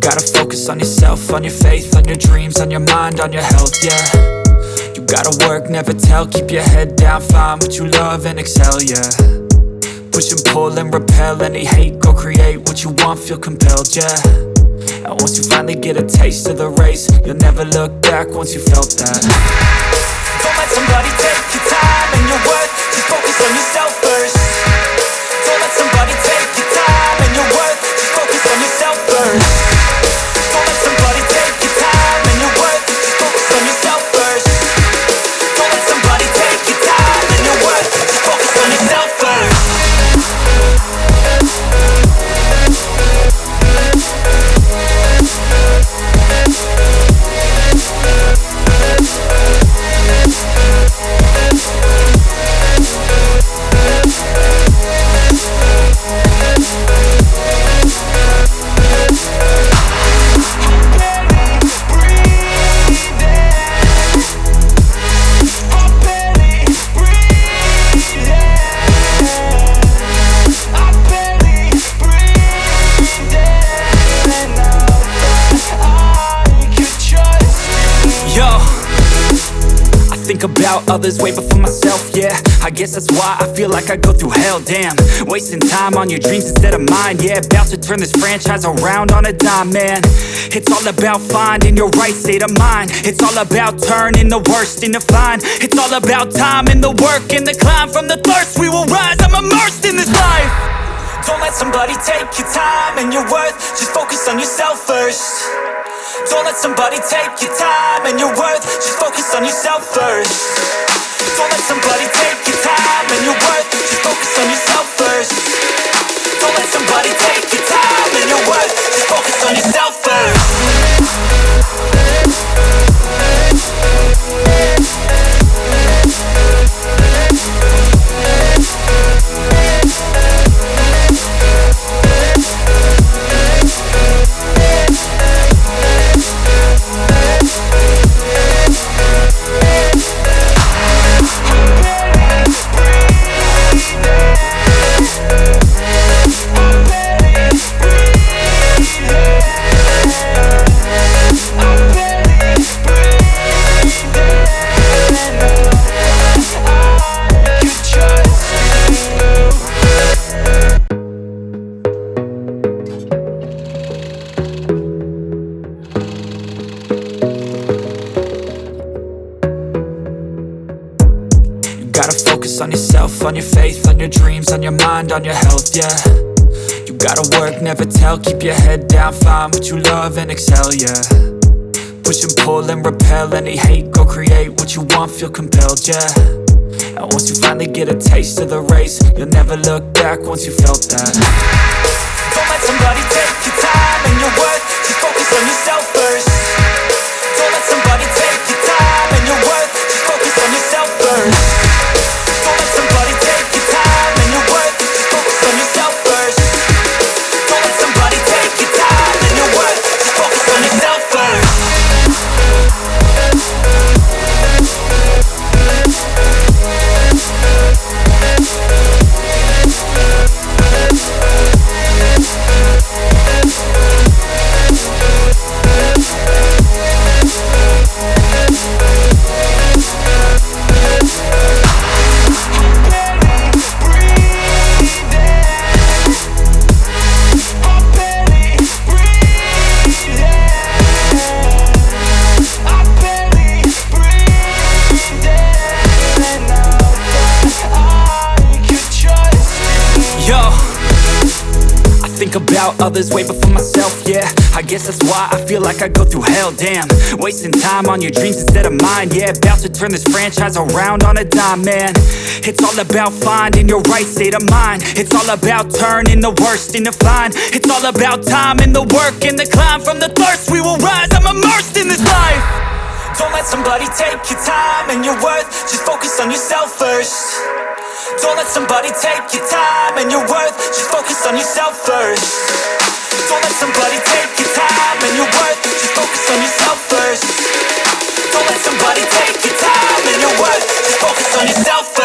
gotta focus on yourself, on your faith, on your dreams, on your mind, on your health, yeah. You gotta work, never tell, keep your head down, find what you love and excel, yeah. Push and pull and repel any hate, go create what you want, feel compelled, yeah. And once you finally get a taste of the race, you'll never look back once you felt that. Don't let somebody take your time and your worth, just focus on yourself first. Don't let somebody take your time and your worth, just focus on yourself first. Don't let somebody take your time and your worth, just focus on yourself first. Don't let somebody take your time and your worth, just focus on yourself first. Think about others way before myself, yeah. I guess that's why I feel like I go through hell, damn. Wasting time on your dreams instead of mine, yeah. About to turn this franchise around on a dime, man. It's all about finding your right state of mind. It's all about turning the worst into fine. It's all about time and the work and the climb. From the thirst we will rise, I'm immersed in this life. Don't let somebody take your time and your worth, just focus on yourself first. Don't let somebody take your time and your worth, just focus on yourself first. Don't let somebody take your time and your worth, just focus on yourself first. Don't let somebody take your time and your worth, just focus on yourself first. On yourself, on your faith, on your dreams, on your mind, on your health, yeah. You gotta work, never tell, keep your head down, find what you love and excel, yeah. Push and pull and repel any hate, go create what you want, feel compelled, yeah. And once you finally get a taste of the race, you'll never look back once you felt that. Don't let somebody take your time and your worth, just focus on yourself first. Don't let somebody take your time and your worth, just focus on yourself first. Don't let somebody take your time and your worth, just focus on yourself first. Don't let somebody take your time and your worth, just focus on yourself first. Think about others way before myself, yeah. I guess that's why I feel like I go through hell, damn. Wasting time on your dreams instead of mine, yeah. About to turn this franchise around on a dime, man. It's all about finding your right state of mind. It's all about turning the worst into fine. It's all about time and the work and the climb. From the thirst we will rise, I'm immersed in this life. Don't let somebody take your time and your worth, just focus on yourself first. Don't let somebody take your time and your worth, just focus on yourself first. Don't let somebody take your time and your worth, just focus on yourself first. Don't let somebody take your time and your worth, just focus on yourself first.